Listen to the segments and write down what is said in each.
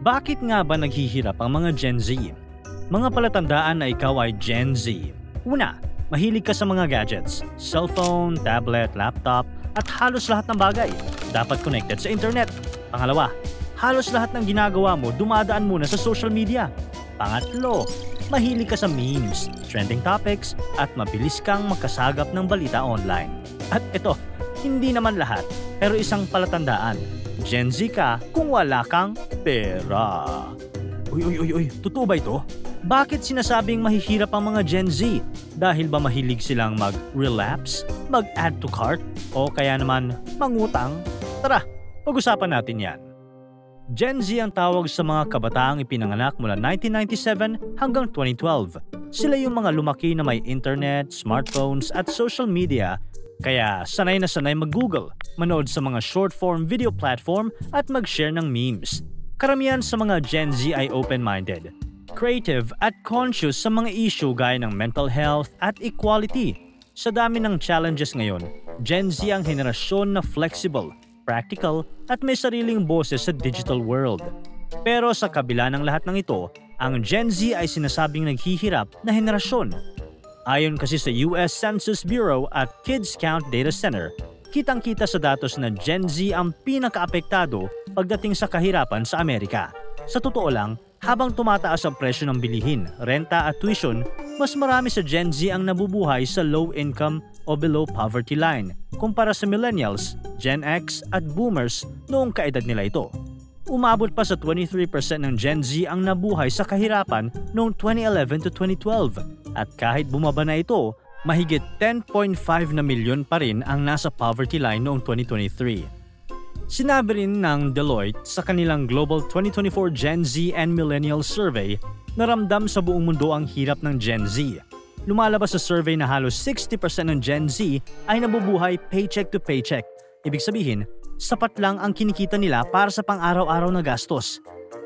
Bakit nga ba naghihirap ang mga Gen Z? Mga palatandaan na ikaw ay Gen Z. Una, mahilig ka sa mga gadgets, cellphone, tablet, laptop, at halos lahat ng bagay dapat connected sa internet. Pangalawa, halos lahat ng ginagawa mo dumadaan muna sa social media. Pangatlo, mahilig ka sa memes, trending topics, at mabilis kang magkasagap ng balita online. At ito, hindi naman lahat, pero isang palatandaan. Gen Z ka kung wala kang pera. Uy, totoo ba ito? Bakit sinasabing mahihirap ang mga Gen Z? Dahil ba mahilig silang mag-relapse, mag-add to cart, o kaya naman mangutang? Tara, pag-usapan natin yan. Gen Z ang tawag sa mga kabataang ipinanganak mula 1997 hanggang 2012. Sila yung mga lumaki na may internet, smartphones at social media, kaya sanay na sanay mag-Google, manood sa mga short-form video platform at mag-share ng memes. Karamihan sa mga Gen Z ay open-minded, creative at conscious sa mga issue gaya ng mental health at equality. Sa dami ng challenges ngayon, Gen Z ang henerasyon na flexible, practical at may sariling boses sa digital world. Pero sa kabila ng lahat ng ito, ang Gen Z ay sinasabing naghihirap na henerasyon. Ayon kasi sa US Census Bureau at Kids Count Data Center, kitang-kita sa datos na Gen Z ang pinakaapektado pagdating sa kahirapan sa Amerika. Sa totoo lang, habang tumataas ang presyo ng bilihin, renta at tuition, mas marami sa Gen Z ang nabubuhay sa low income o below poverty line kumpara sa millennials, Gen X at boomers noong kaedad nila ito. Umabot pa sa 23% ng Gen Z ang nabuhay sa kahirapan noong 2011 to 2012 at kahit bumaba na ito, mahigit 10.5 na milyon pa rin ang nasa poverty line noong 2023. Sinabi rin ng Deloitte sa kanilang Global 2024 Gen Z and Millennials Survey na ramdam sa buong mundo ang hirap ng Gen Z. Lumalabas sa survey na halos 60% ng Gen Z ay nabubuhay paycheck to paycheck. Ibig sabihin, sapat lang ang kinikita nila para sa pang-araw-araw na gastos.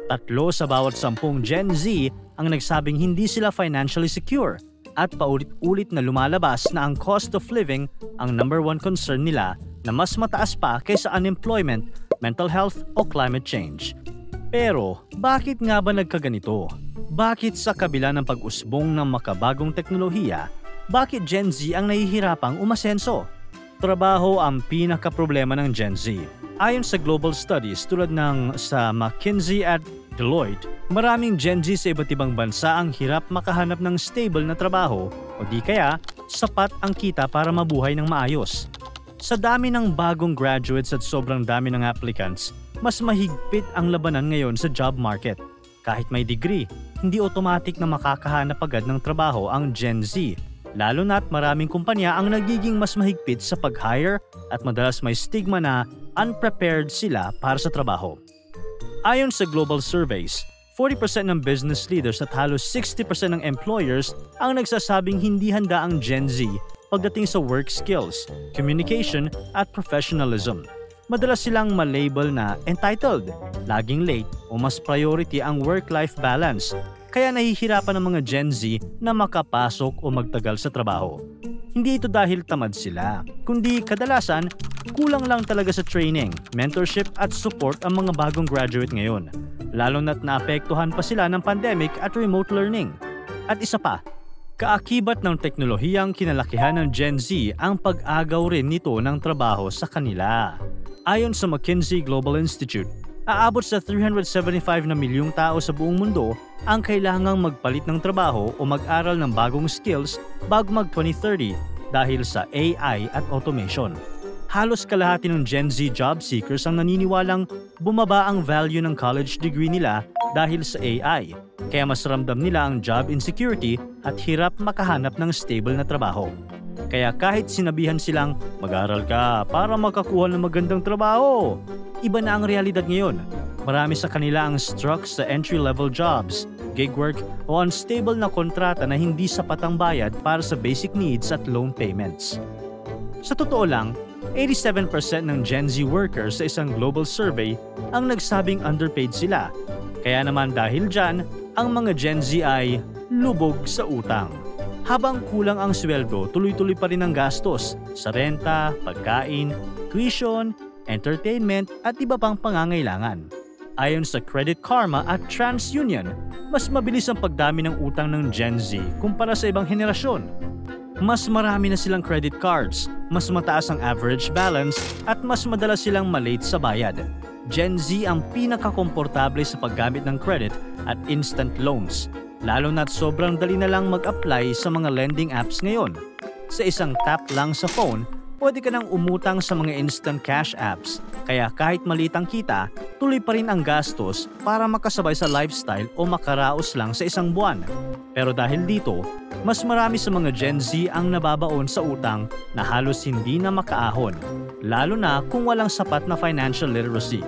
3 sa bawat 10 Gen Z ang nagsabing hindi sila financially secure at paulit-ulit na lumalabas na ang cost of living ang number one concern nila na mas mataas pa kaysa unemployment, mental health o climate change. Pero bakit nga ba nagkaganito? Bakit sa kabila ng pag-usbong ng makabagong teknolohiya, bakit Gen Z ang nahihirapang umasenso? Trabaho ang pinaka-problema ng Gen Z. Ayon sa global studies tulad ng sa McKinsey at Deloitte, maraming Gen Z sa iba't ibang bansa ang hirap makahanap ng stable na trabaho o di kaya sapat ang kita para mabuhay ng maayos. Sa dami ng bagong graduates at sobrang dami ng applicants, mas mahigpit ang labanan ngayon sa job market. Kahit may degree, hindi automatic na makakahanap agad ng trabaho ang Gen Z. Lalo na't maraming kumpanya ang nagiging mas mahigpit sa pag-hire at madalas may stigma na unprepared sila para sa trabaho. Ayon sa global surveys, 40% ng business leaders at halos 60% ng employers ang nagsasabing hindi handa ang Gen Z pagdating sa work skills, communication at professionalism. Madalas silang malabel na entitled, laging late o mas priority ang work-life balance. Kaya nahihirapan ang mga Gen Z na makapasok o magtagal sa trabaho. Hindi ito dahil tamad sila, kundi kadalasan kulang lang talaga sa training, mentorship at support ang mga bagong graduate ngayon. Lalo na't naapektuhan pa sila ng pandemic at remote learning. At isa pa, kaakibat ng teknolohiyang kinalakihan ng Gen Z ang pag-agaw rin nito ng trabaho sa kanila. Ayon sa McKinsey Global Institute, aabot sa 375 na milyong tao sa buong mundo ang kailangang magpalit ng trabaho o mag-aral ng bagong skills bago mag-2030 dahil sa AI at automation. Halos kalahati ng Gen Z job seekers ang naniniwalang bumaba ang value ng college degree nila dahil sa AI, kaya mas ramdam nila ang job insecurity at hirap makahanap ng stable na trabaho. Kaya kahit sinabihan silang mag-aral ka para makakuha ng magandang trabaho, iba na ang realidad ngayon. Marami sa kanila ang struck sa entry-level jobs, gig work o unstable na kontrata na hindi sapat ang bayad para sa basic needs at loan payments. Sa totoo lang, 87% ng Gen Z workers sa isang global survey ang nagsabing underpaid sila. Kaya naman dahil dyan, ang mga Gen Z ay lubog sa utang. Habang kulang ang sweldo, tuloy-tuloy pa rin ang gastos sa renta, pagkain, tuition, entertainment at iba pang pangangailangan. Ayon sa Credit Karma at TransUnion, mas mabilis ang pagdami ng utang ng Gen Z kumpara sa ibang henerasyon. Mas marami na silang credit cards, mas mataas ang average balance at mas madalas silang malate sa bayad. Gen Z ang pinakakomportable sa paggamit ng credit at instant loans, lalo na't sobrang dali na lang mag-apply sa mga lending apps ngayon. Sa isang tap lang sa phone, pwede ka nang umutang sa mga instant cash apps, kaya kahit maliit ang kita, tuloy pa rin ang gastos para makasabay sa lifestyle o makaraos lang sa isang buwan. Pero dahil dito, mas marami sa mga Gen Z ang nababaon sa utang na halos hindi na makaahon, lalo na kung walang sapat na financial literacy.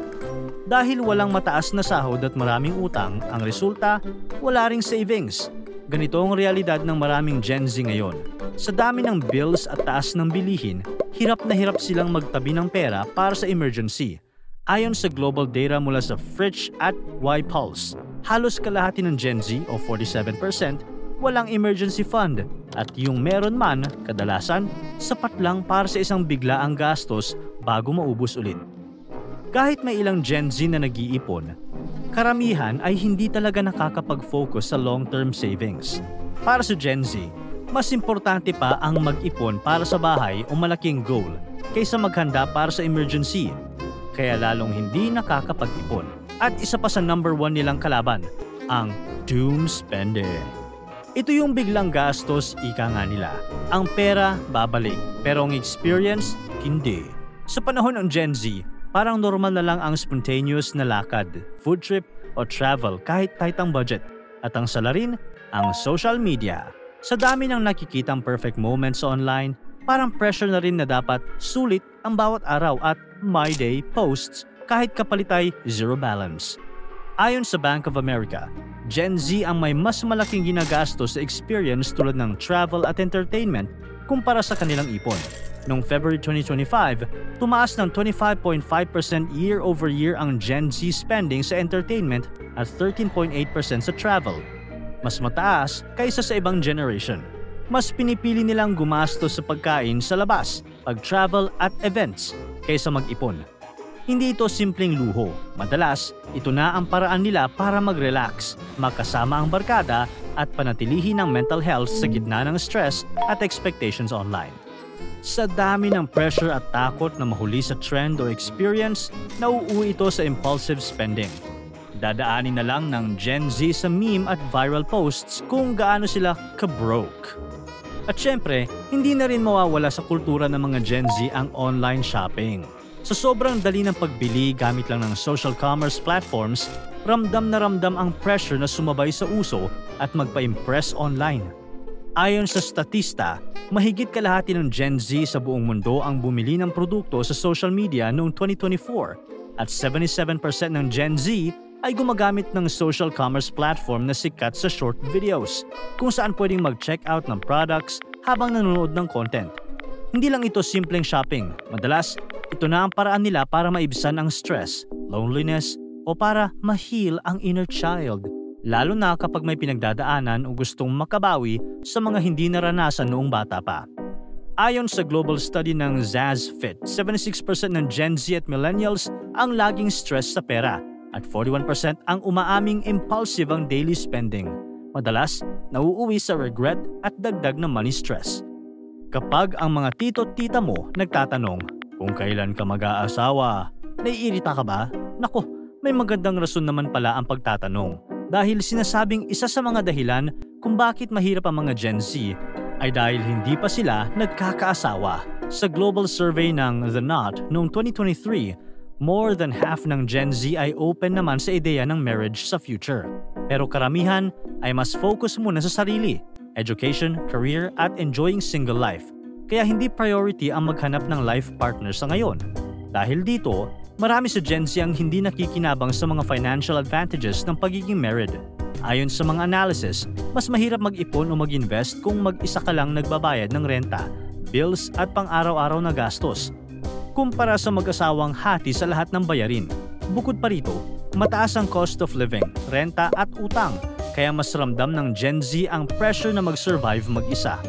Dahil walang mataas na sahod at maraming utang, ang resulta, wala ring savings. Ganito ang realidad ng maraming Gen Z ngayon. Sa dami ng bills at taas ng bilihin, hirap na hirap silang magtabi ng pera para sa emergency. Ayon sa global data mula sa Fitch at YPulse, halos kalahati ng Gen Z o 47% walang emergency fund at yung meron man, kadalasan, sapat lang para sa isang biglaang gastos bago maubos ulit. Kahit may ilang Gen Z na nag-iipon, karamihan ay hindi talaga nakakapag-focus sa long-term savings. Para sa Gen Z, mas importante pa ang mag-ipon para sa bahay o malaking goal kaysa maghanda para sa emergency. Kaya lalong hindi nakakapag-ipon. At isa pa sa number 1 nilang kalaban, ang doom spending. Ito yung biglang gastos, ika nga nila. Ang pera, babalik, pero ang experience, hindi. Sa panahon ng Gen Z, parang normal na lang ang spontaneous na lakad, food trip, o travel kahit tight ang budget. At ang salarin, ang social media. Sa dami ng nakikitang perfect moments online, parang pressure na rin na dapat sulit ang bawat araw at my day posts kahit kapalit ay zero balance. Ayon sa Bank of America, Gen Z ang may mas malaking ginagastos sa experience tulad ng travel at entertainment kumpara sa kanilang ipon. Noong February 2025, tumaas ng 25.5% year-over-year ang Gen Z spending sa entertainment at 13.8% sa travel. Mas mataas kaysa sa ibang generation. Mas pinipili nilang gumastos sa pagkain sa labas, pag-travel at events kaysa mag-ipon. Hindi ito simpleng luho. Madalas, ito na ang paraan nila para mag-relax, magkasama ang barkada at panatilihin ang mental health sa gitna ng stress at expectations online. Sa dami ng pressure at takot na mahuli sa trend o experience, nauuwi ito sa impulsive spending. Dadaanin na lang ng Gen Z sa meme at viral posts kung gaano sila ka-broke. At syempre, hindi na rin mawawala sa kultura ng mga Gen Z ang online shopping. Sa sobrang dali ng pagbili gamit lang ng social commerce platforms, ramdam na ramdam ang pressure na sumabay sa uso at magpa-impress online. Ayon sa statista, mahigit kalahati ng Gen Z sa buong mundo ang bumili ng produkto sa social media noong 2024 at 77% ng Gen Z ay gumagamit ng social commerce platform na sikat sa short videos kung saan pwedeng mag-check out ng products habang nanonood ng content. Hindi lang ito simpleng shopping, madalas ito na ang paraan nila para maibsan ang stress, loneliness, o para ma-heal ang inner child. Lalo na kapag may pinagdadaanan o gustong makabawi sa mga hindi naranasan noong bata pa. Ayon sa global study ng ZazFit, 76% ng Gen Z at Millennials ang laging stress sa pera at 41% ang umaaming impulsive ang daily spending. Madalas, nauuwi sa regret at dagdag na money stress. Kapag ang mga tito-tita mo nagtatanong kung kailan ka mag-aasawa, naiirita ka ba? Naku, may magandang rason naman pala ang pagtatanong. Dahil sinasabing isa sa mga dahilan kung bakit mahirap ang mga Gen Z ay dahil hindi pa sila nagkakaasawa. Sa global survey ng The Knot noong 2023, more than half ng Gen Z ay open naman sa ideya ng marriage sa future. Pero karamihan ay mas focus muna sa sarili, education, career at enjoying single life. Kaya hindi priority ang maghanap ng life partner sa ngayon. Dahil dito, marami sa Gen Z ang hindi nakikinabang sa mga financial advantages ng pagiging married. Ayon sa mga analysis, mas mahirap mag-ipon o mag-invest kung mag-isa ka lang nagbabayad ng renta, bills at pang-araw-araw na gastos, kumpara sa mag-asawang hati sa lahat ng bayarin. Bukod pa rito, mataas ang cost of living, renta at utang, kaya mas ramdam ng Gen Z ang pressure na mag-survive mag-isa.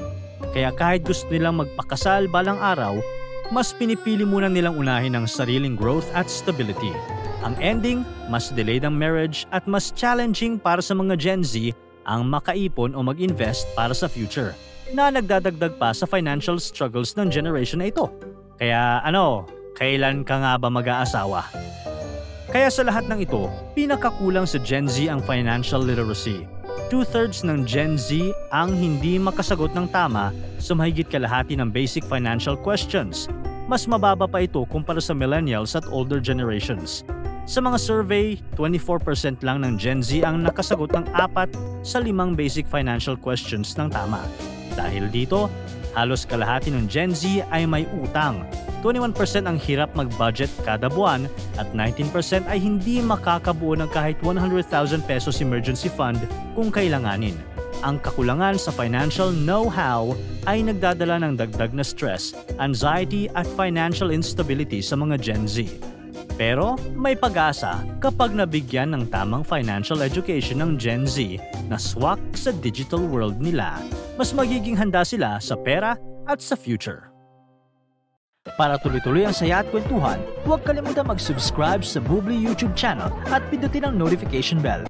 Kaya kahit gusto nilang magpakasal balang araw, mas pinipili muna nilang unahin ang sariling growth at stability. Ang ending, mas delayed ang marriage at mas challenging para sa mga Gen Z ang makaipon o mag-invest para sa future, na nagdadagdag pa sa financial struggles ng generation na ito. Kaya kailan ka nga ba mag-aasawa? Kaya sa lahat ng ito, pinakakulang sa Gen Z ang financial literacy. 2/3 ng Gen Z ang hindi makasagot ng tama sa mahigit kalahati ng basic financial questions. Mas mababa pa ito kumpara sa millennials at older generations. Sa mga survey, 24% lang ng Gen Z ang nakasagot ng 4 sa 5 basic financial questions ng tama. Dahil dito, halos kalahati ng Gen Z ay may utang. 21% ang hirap mag-budget kada buwan at 19% ay hindi makakabuo ng kahit 100,000 pesos emergency fund kung kailanganin. Ang kakulangan sa financial know-how ay nagdadala ng dagdag na stress, anxiety at financial instability sa mga Gen Z. Pero may pag-asa kapag nabigyan ng tamang financial education ng Gen Z na swak sa digital world nila, mas magiging handa sila sa pera at sa future. Para tuloy-tuloy ang saya at kwentuhan, huwag kalimutan mag-subscribe sa Bubbly YouTube channel at pindutin ang notification bell.